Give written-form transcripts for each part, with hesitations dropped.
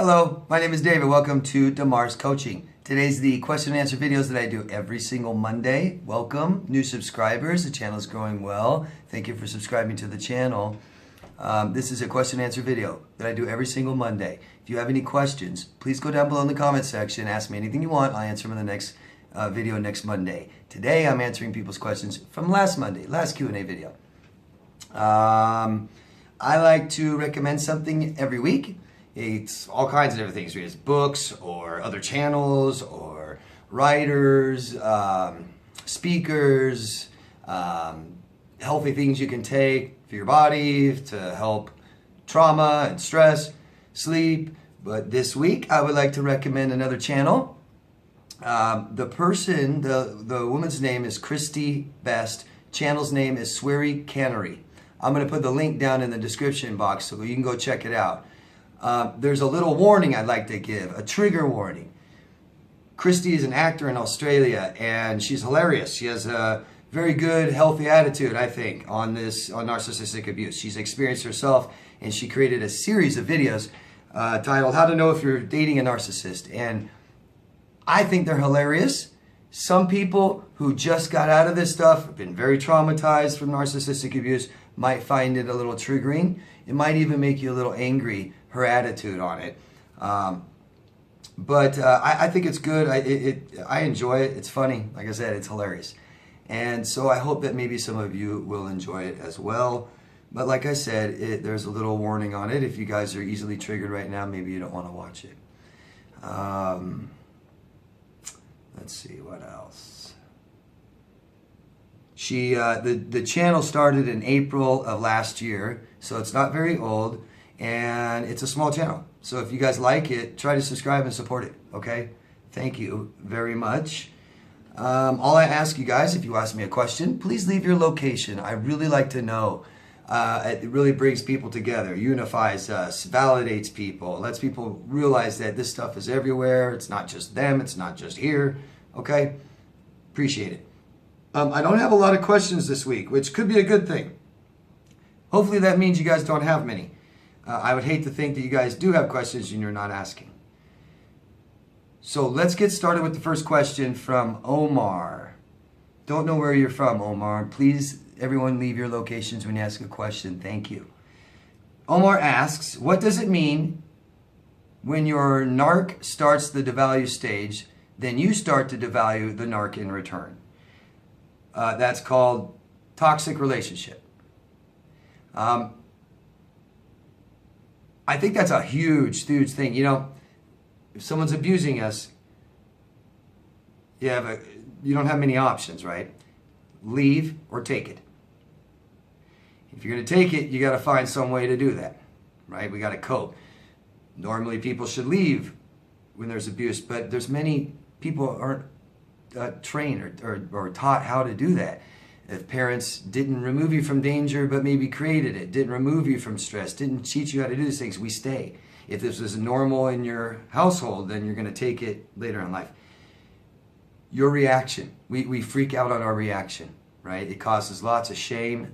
Hello, my name is David. Welcome to Damar's Coaching. Today's the question and answer videos that I do every single Monday. Welcome, new subscribers. The channel is growing well. Thank you for subscribing to the channel. This is a question and answer video that I do every single Monday. If you have any questions, please go down below in the comment section. Ask me anything you want. I'll answer them in the next video next Monday. Today I'm answering people's questions from last Monday, last Q&A video. I like to recommend something every week. It's all kinds of different things. It's books or other channels or writers, speakers, healthy things you can take for your body to help trauma and stress, sleep. But this week I would like to recommend another channel. The woman's name is Christy Best. Channel's name is Sweary Cannery. I'm going to put the link down in the description box so you can go check it out. There's a little warning I'd like to give, a trigger warning. Christy is an actor in Australia and she's hilarious. She has a very good, healthy attitude, I think, on narcissistic abuse. She's experienced herself and she created a series of videos titled How to Know If You're Dating a Narcissist. And I think they're hilarious. Some people who just got out of this stuff, have been very traumatized from narcissistic abuse, might find it a little triggering. It might even make you a little angry, her attitude on it. But I think it's good. I enjoy it. It's funny. Like I said, it's hilarious. And so I hope that maybe some of you will enjoy it as well. But like I said, there's a little warning on it. If you guys are easily triggered right now, maybe you don't want to watch it. Let's see, what else? The channel started in April of last year, so it's not very old, and it's a small channel. So if you guys like it, try to subscribe and support it, okay? Thank you very much. All I ask you guys, if you ask me a question, please leave your location. I really like to know. It really brings people together, unifies us, validates people, lets people realize that this stuff is everywhere. It's not just them, it's not just here, okay? Appreciate it. I don't have a lot of questions this week, which could be a good thing. Hopefully that means you guys don't have many. I would hate to think that you guys do have questions and you're not asking. So let's get started with the first question from Omar. Don't know where you're from, Omar. Please, everyone, leave your locations when you ask a question. Thank you. Omar asks, what does it mean when your narc starts the devalue stage, then you start to devalue the narc in return? That's called toxic relationship. I think that's a huge, huge thing. You know, if someone's abusing us, you don't have many options, right? Leave or take it. If you're going to take it, you got to find some way to do that, right? We got to cope. Normally people should leave when there's abuse, but there's many people aren't trained or taught how to do that. If parents didn't remove you from danger but maybe created it, didn't remove you from stress, didn't teach you how to do these things, we stay. If this was normal in your household, then you're going to take it later in life. Your reaction, we freak out on our reaction, right? It causes lots of shame,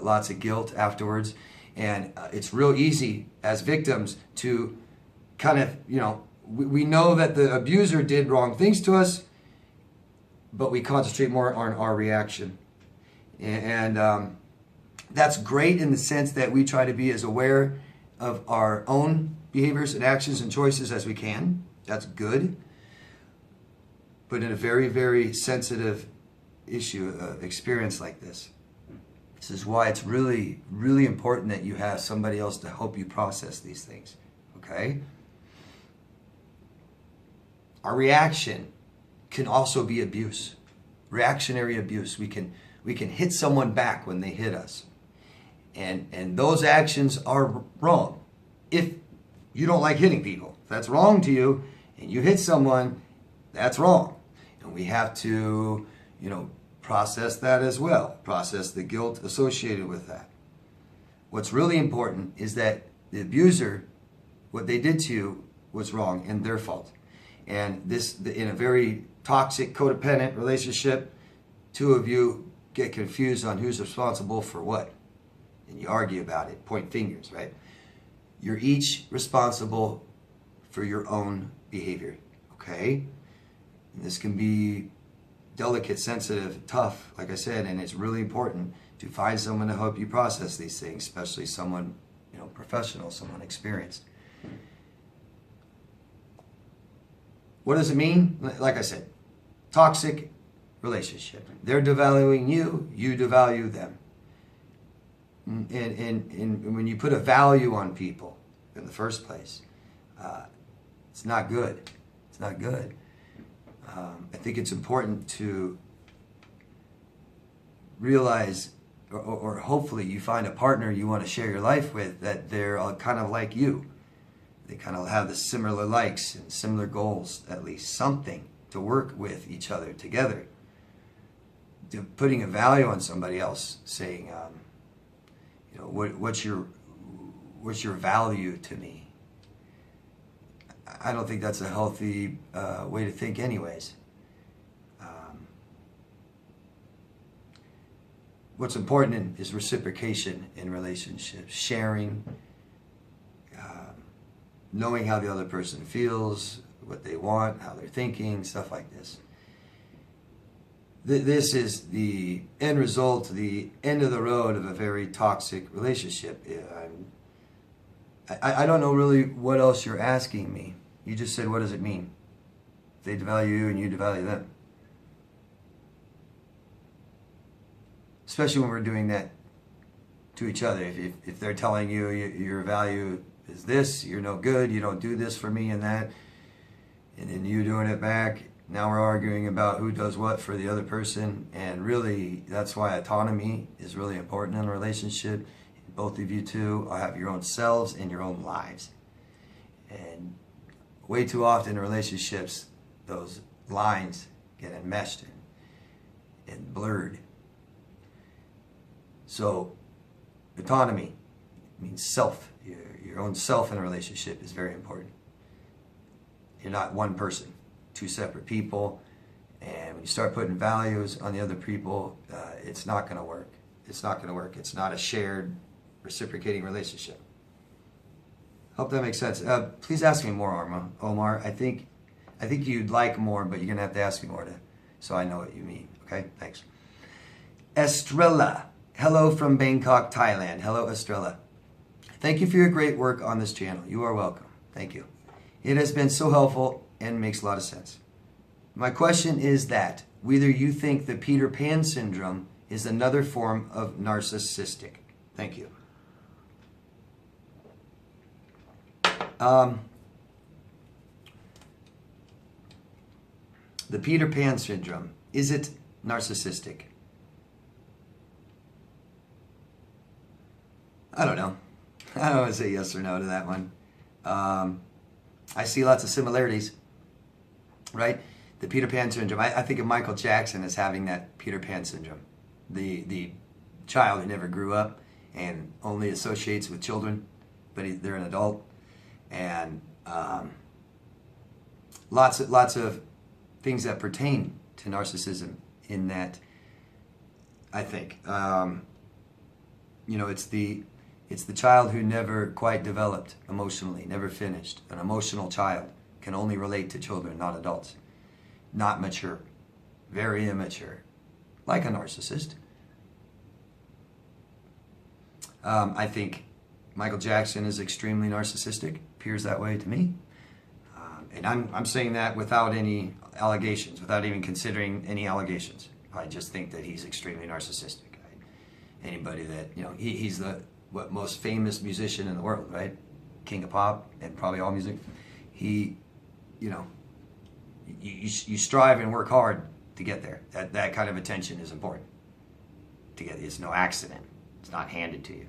lots of guilt afterwards, and it's real easy as victims to kind of, we know that the abuser did wrong things to us, but we concentrate more on our reaction. And that's great in the sense that we try to be as aware of our own behaviors and actions and choices as we can. That's good. But in a very, very sensitive experience like this is why it's really, really important that you have somebody else to help you process these things, okay? Our reaction can also be abuse, reactionary abuse. We can hit someone back when they hit us. And those actions are wrong. If you don't like hitting people, if that's wrong to you, and you hit someone, that's wrong. And we have to, process that as well. Process the guilt associated with that. What's really important is that the abuser, what they did to you was wrong and their fault. And this, in a very toxic, codependent relationship, two of you get confused on who's responsible for what. And you argue about it, point fingers, right? You're each responsible for your own behavior, okay? And this can be delicate, sensitive, tough, like I said, and it's really important to find someone to help you process these things, especially someone, professional, someone experienced. What does it mean? Like I said, toxic relationship. They're devaluing you, you devalue them. And when you put a value on people in the first place, it's not good. It's not good. I think it's important to realize, or hopefully you find a partner you want to share your life with, that they're kind of like you. They kind of have the similar likes and similar goals, at least something to work with each other together. Putting a value on somebody else, saying, what's your value to me? I don't think that's a healthy way to think anyways. What's important is reciprocation in relationships, sharing, knowing how the other person feels, what they want, how they're thinking, stuff like this. This is the end result, the end of the road of a very toxic relationship. I don't know really what else you're asking me. You just said, what does it mean? They devalue you and you devalue them. Especially when we're doing that to each other. If they're telling you your value is this, you're no good, you don't do this for me and that, and then you doing it back, now we're arguing about who does what for the other person. And really, that's why autonomy is really important in a relationship. Both of you two have your own selves and your own lives. And way too often in relationships, those lines get enmeshed and blurred. So autonomy means self. Your own self in a relationship is very important. You're not one person, two separate people. And when you start putting values on the other people, it's not going to work. It's not going to work. It's not a shared, reciprocating relationship. Hope that makes sense. Please ask me more, Omar. I think you'd like more, but you're going to have to ask me more so I know what you mean. Okay? Thanks. Estrella. Hello from Bangkok, Thailand. Hello, Estrella. Thank you for your great work on this channel. You are welcome. Thank you. It has been so helpful and makes a lot of sense. My question is that whether you think the Peter Pan syndrome is another form of narcissistic. Thank you. The Peter Pan syndrome, is it narcissistic? I don't know. I don't want to say yes or no to that one. I see lots of similarities, right? The Peter Pan syndrome. I think of Michael Jackson as having that Peter Pan syndrome. The child who never grew up and only associates with children, but they're an adult. And lots of things that pertain to narcissism in that, I think. It's the child who never quite developed emotionally, never finished. An emotional child can only relate to children, not adults. Not mature. Very immature. Like a narcissist. I think Michael Jackson is extremely narcissistic. Appears that way to me. And I'm saying that without any allegations, without even considering any allegations. I just think that he's extremely narcissistic. Anybody that, he's the most famous musician in the world, right? King of pop and probably all music. He, you strive and work hard to get there. That kind of attention is important to get. It's no accident. It's not handed to you.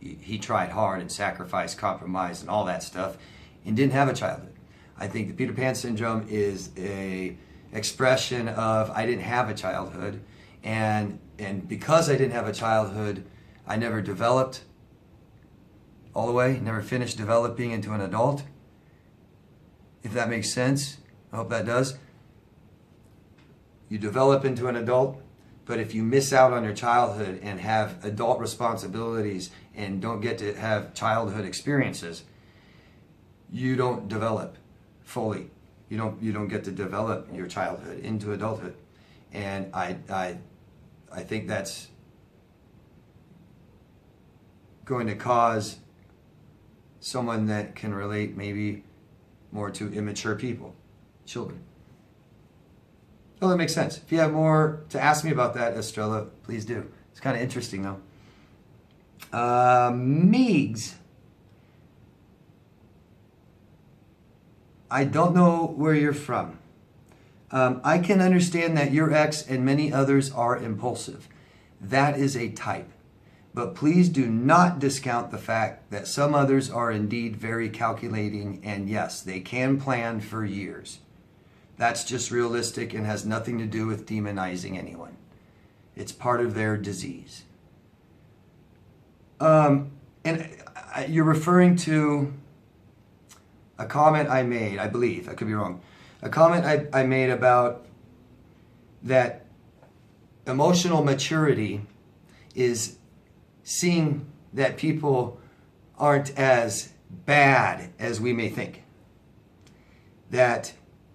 He tried hard and sacrificed, compromised, and all that stuff, and didn't have a childhood. I think the Peter Pan syndrome is a expression of I didn't have a childhood, and because I didn't have a childhood, I never developed all the way, never finished developing into an adult. If that makes sense, I hope that does. You develop into an adult, but if you miss out on your childhood and have adult responsibilities and don't get to have childhood experiences, you don't develop. fully. You don't get to develop your childhood into adulthood. And I think that's going to cause someone that can relate maybe more to immature people, children. Oh, that makes sense. If you have more to ask me about that, Estrella, please do. It's kind of interesting, though. Meigs. I don't know where you're from. I can understand that your ex and many others are impulsive. That is a type. But please do not discount the fact that some others are indeed very calculating, and yes, they can plan for years. That's just realistic and has nothing to do with demonizing anyone. It's part of their disease. And you're referring to a comment I made, I believe, I could be wrong. A comment I made about that emotional maturity is seeing that people aren't as bad as we may think. That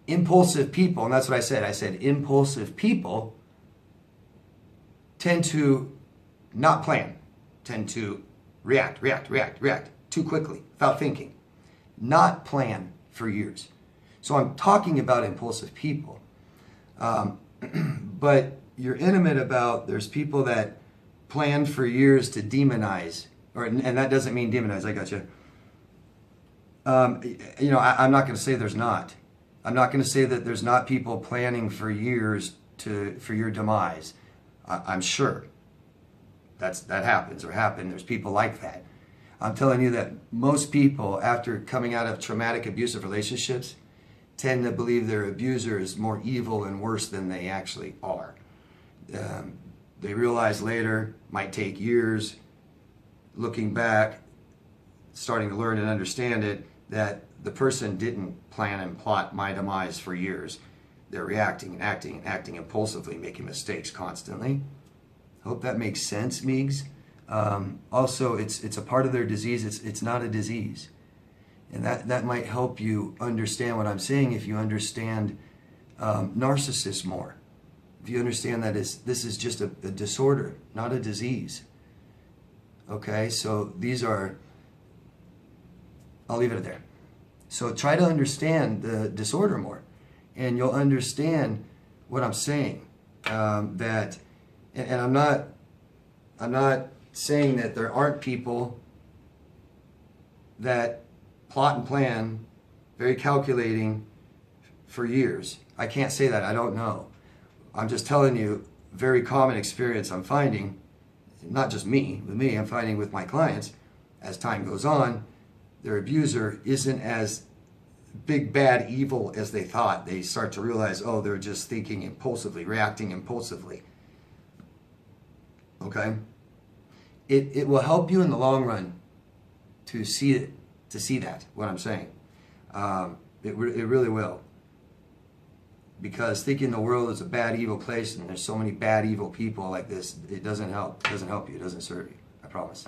impulsive people, and that's what I said impulsive people tend to not plan, tend to react too quickly without thinking, not plan for years. So I'm talking about impulsive people. But you're intimate about there's people that plan for years to demonize, and that doesn't mean demonize, I got you. I'm not going to say there's not. I'm not going to say that there's not people planning for years for your demise. I'm sure that happens or happened. There's people like that. I'm telling you that most people, after coming out of traumatic abusive relationships, tend to believe their abuser is more evil and worse than they actually are. They realize later, might take years, looking back, starting to learn and understand it, that the person didn't plan and plot my demise for years. They're reacting and acting impulsively, making mistakes constantly. Hope that makes sense, Meigs. Also, it's a part of their disease. It's not a disease. And that might help you understand what I'm saying if you understand narcissists more. If you understand that this is just a disorder, not a disease. Okay, so these are, I'll leave it there. So try to understand the disorder more, and you'll understand what I'm saying. And I'm not saying that there aren't people that plot and plan, very calculating for years. I can't say that, I don't know. I'm just telling you, very common experience I'm finding, not just me, I'm finding with my clients, as time goes on, their abuser isn't as big, bad, evil as they thought. They start to realize, oh, they're just thinking impulsively, reacting impulsively. Okay? It will help you in the long run to see it, that, what I'm saying. It really will. Because thinking the world is a bad, evil place and there's so many bad, evil people like this, it doesn't help. It doesn't help you. It doesn't serve you. I promise.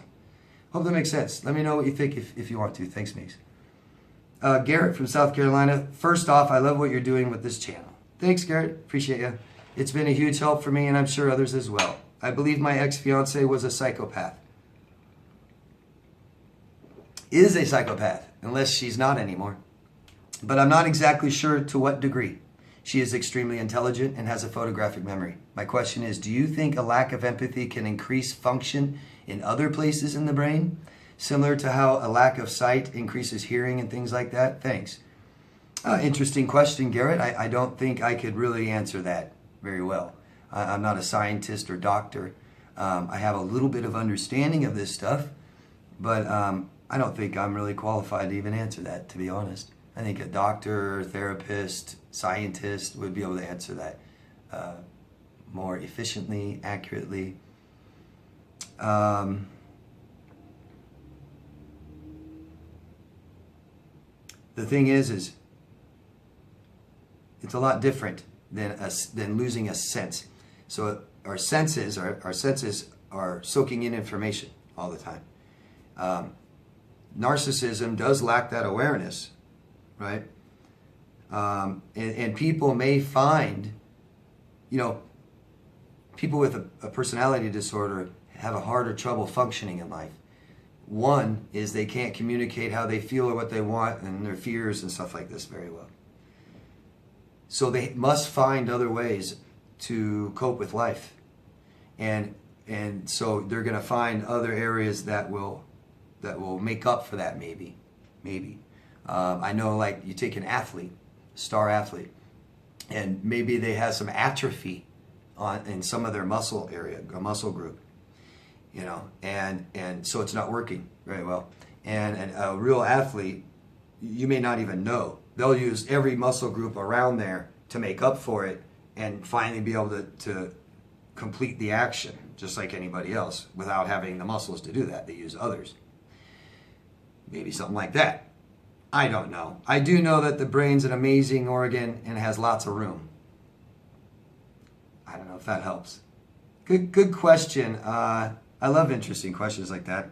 Hope that makes sense. Let me know what you think if you want to. Thanks, Meigs. Garrett from South Carolina. First off, I love what you're doing with this channel. Thanks, Garrett. Appreciate you. It's been a huge help for me and I'm sure others as well. I believe my ex-fiance was a psychopath. Is a psychopath, unless she's not anymore. But I'm not exactly sure to what degree. She is extremely intelligent and has a photographic memory. My question is, do you think a lack of empathy can increase function in other places in the brain? Similar to how a lack of sight increases hearing and things like that? Thanks. Interesting question, Garrett. I don't think I could really answer that very well. I'm not a scientist or doctor. I have a little bit of understanding of this stuff, but I don't think I'm really qualified to even answer that, to be honest. I think a doctor, therapist, scientist would be able to answer that more efficiently, accurately. The thing is it's a lot different than losing a sense. So our senses are soaking in information all the time. Narcissism does lack that awareness, right? And people may find, people with a personality disorder have a harder trouble functioning in life. One is they can't communicate how they feel or what they want and their fears and stuff like this very well. So they must find other ways to cope with life. And so they're going to find other areas that will make up for that, maybe. I know, like, you take an athlete, star athlete, and maybe they have some atrophy in some of their muscle area, a muscle group, and so it's not working very well. And a real athlete, you may not even know. They'll use every muscle group around there to make up for it and finally be able to complete the action, just like anybody else, without having the muscles to do that. They use others. Maybe something like that. I don't know. I do know that the brain's an amazing organ and has lots of room. I don't know if that helps. Good question. I love interesting questions like that.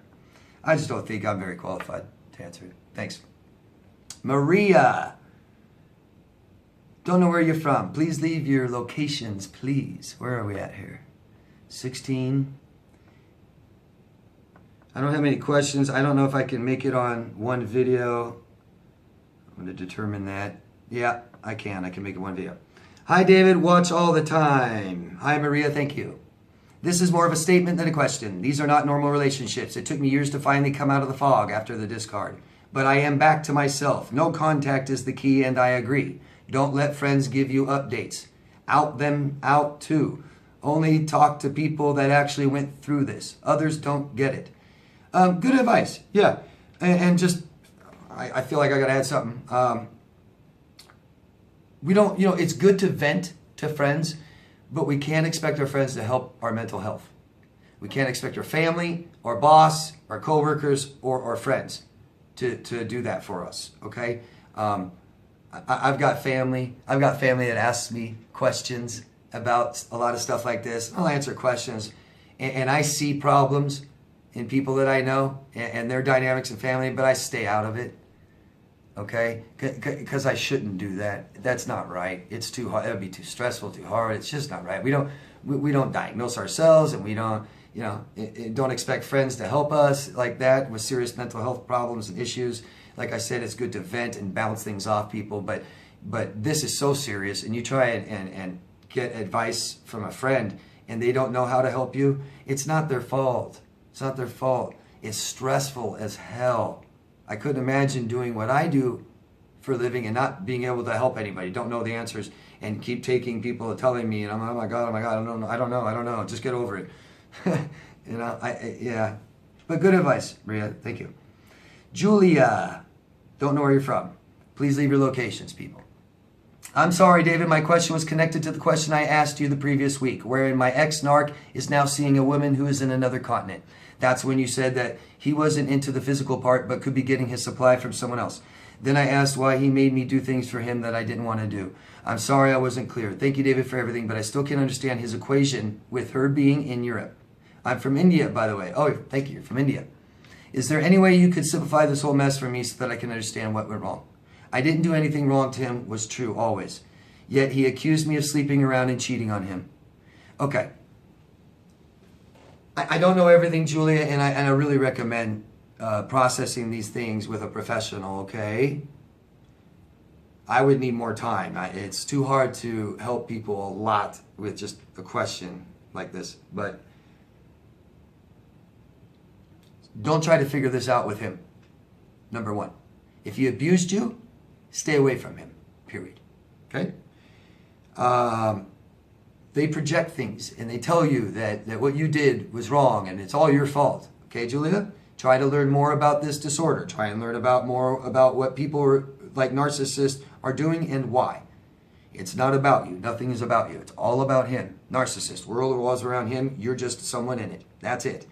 I just don't think I'm very qualified to answer it. Thanks. Maria. Don't know where you're from. Please leave your locations, please. Where are we at here? 16. I don't have any questions. I don't know if I can make it on one video. I'm going to determine that. Yeah, I can. I can make it one video. Hi, David. Watch all the time. Hi, Maria. Thank you. This is more of a statement than a question. These are not normal relationships. It took me years to finally come out of the fog after the discard. But I am back to myself. No contact is the key, and I agree. Don't let friends give you updates. Out them out too. Only talk to people that actually went through this. Others don't get it. Good advice. Yeah. And just, I feel like I got to add something. We don't, it's good to vent to friends, but we can't expect our friends to help our mental health. We can't expect our family, our boss, our coworkers, or our friends to do that for us. Okay. I've got family that asks me questions about a lot of stuff like this. I'll answer questions, and I see problems in people that I know and their dynamics in family, but I stay out of it. Okay, because I shouldn't do that. That's not right. It's too hard. It would be too stressful, too hard. It's just not right. We don't diagnose ourselves, and we don't don't expect friends to help us like that with serious mental health problems and issues. Like I said, it's good to vent and bounce things off people, but this is so serious, and you try and get advice from a friend, and they don't know how to help you. It's not their fault. It's not their fault. It's stressful as hell. I couldn't imagine doing what I do for a living and not being able to help anybody. Don't know the answers and keep taking people telling me, and I'm, oh my God, I don't know. Just get over it. Yeah. But good advice, Maria. Thank you. Julia, don't know where you're from. Please leave your locations, people. I'm sorry, David. My question was connected to the question I asked you the previous week, wherein my ex-narc is now seeing a woman who is in another continent. That's when you said that he wasn't into the physical part, but could be getting his supply from someone else. Then I asked why he made me do things for him that I didn't want to do. I'm sorry I wasn't clear. Thank you, David, for everything, but I still can't understand his equation with her being in Europe. I'm from India, by the way. Oh, thank you. You're from India. Is there any way you could simplify this whole mess for me so that I can understand what went wrong? I didn't do anything wrong to him, was true always. Yet he accused me of sleeping around and cheating on him. Okay. I don't know everything, Julia, and I really recommend processing these things with a professional, okay? I would need more time. It's too hard to help people a lot with just a question like this, but don't try to figure this out with him. Number one, if he abused you, stay away from him, period. Okay? They project things and they tell you that what you did was wrong and it's all your fault. Okay, Julia? Try to learn more about this disorder. Try and learn more about what people like narcissists are doing and why. It's not about you. Nothing is about you. It's all about him. Narcissist. World revolves around him. You're just someone in it. That's it.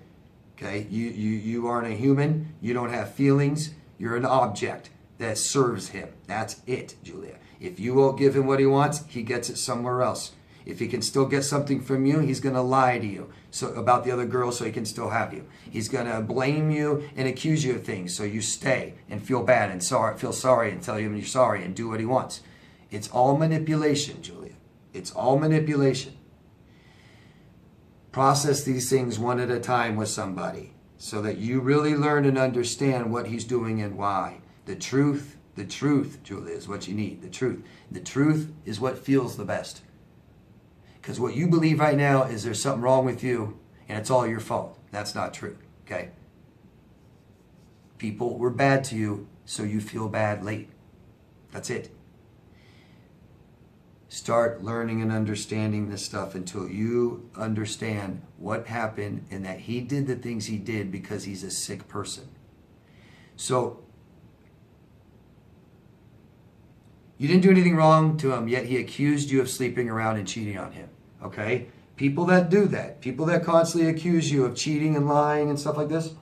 Okay? You aren't a human. You don't have feelings. You're an object that serves him. That's it, Julia. If you won't give him what he wants, he gets it somewhere else. If he can still get something from you, he's going to lie to you about the other girl so he can still have you. He's going to blame you and accuse you of things so you stay and feel bad and feel sorry and tell him you're sorry and do what he wants. It's all manipulation, Julia. It's all manipulation. Process these things one at a time with somebody so that you really learn and understand what he's doing and why. The truth, Julia, is what you need. The truth. The truth is what feels the best. Because what you believe right now is there's something wrong with you and it's all your fault. That's not true, okay? People were bad to you, so you feel badly. That's it. Start learning and understanding this stuff until you understand what happened and that he did the things he did because he's a sick person. So, you didn't do anything wrong to him, yet he accused you of sleeping around and cheating on him. Okay? People that do that, people that constantly accuse you of cheating and lying and stuff like this,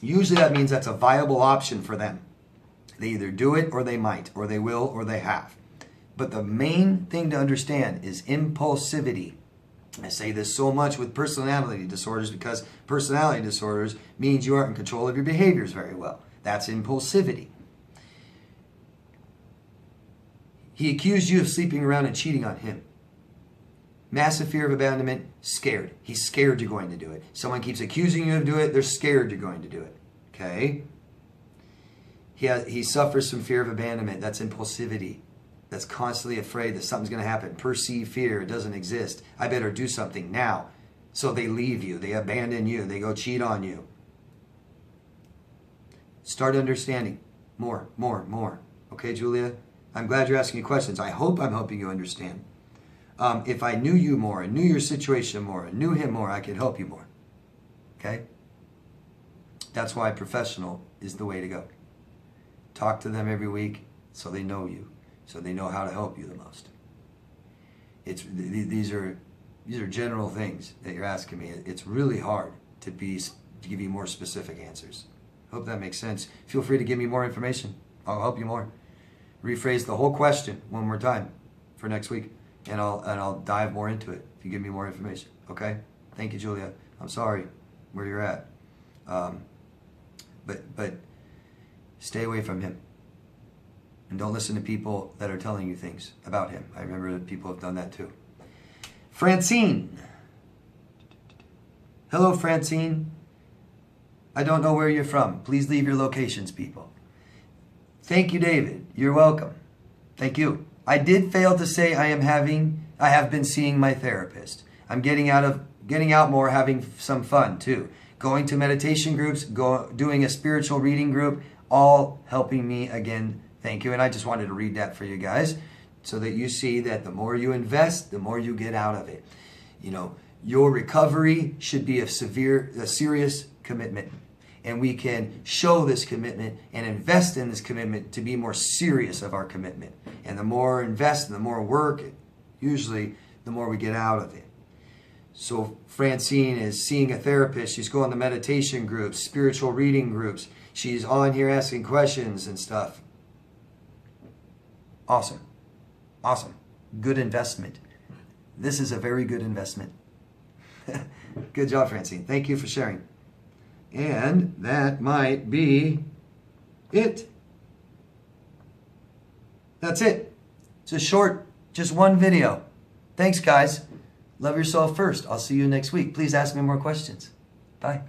usually that means that's a viable option for them. They either do it or they might, or they will, or they have. But the main thing to understand is impulsivity. I say this so much with personality disorders because personality disorders means you aren't in control of your behaviors very well. That's impulsivity. He accused you of sleeping around and cheating on him. Massive fear of abandonment, scared. He's scared you're going to do it. Someone keeps accusing you of doing it, they're scared you're going to do it. Okay? He suffers from fear of abandonment. That's impulsivity. That's constantly afraid that something's going to happen. Perceived fear, it doesn't exist. I better do something now. So they leave you. They abandon you. They go cheat on you. Start understanding. More. Okay, Julia? I'm glad you're asking me questions. I hope I'm helping you understand. If I knew you more, and knew your situation more, and knew him more, I could help you more. Okay? That's why professional is the way to go. Talk to them every week so they know you, so they know how to help you the most. These are general things that you're asking me. It's really hard to give you more specific answers. Hope that makes sense. Feel free to give me more information. I'll help you more. Rephrase the whole question one more time for next week, and I'll dive more into it if you give me more information. Okay? Thank you, Julia. I'm sorry where you're at, but stay away from him, and don't listen to people that are telling you things about him. I remember that people have done that too. Francine. Hello, Francine. I don't know where you're from. Please leave your locations, people. Thank you, David. You're welcome. Thank you. I did fail to say I have been seeing my therapist. I'm getting out more, having some fun too. Going to meditation groups, doing a spiritual reading group, all helping me again. Thank you. And I just wanted to read that for you guys so that you see that the more you invest, the more you get out of it. You know, your recovery should be a serious commitment. And we can show this commitment and invest in this commitment to be more serious of our commitment. And the more invest and the more work, usually the more we get out of it. So Francine is seeing a therapist. She's going to meditation groups, spiritual reading groups. She's on here asking questions and stuff. Awesome. Awesome. Good investment. This is a very good investment. Good job, Francine. Thank you for sharing. And that might be it. That's it. It's a short, just one video. Thanks, guys. Love yourself first. I'll see you next week. Please ask me more questions. Bye.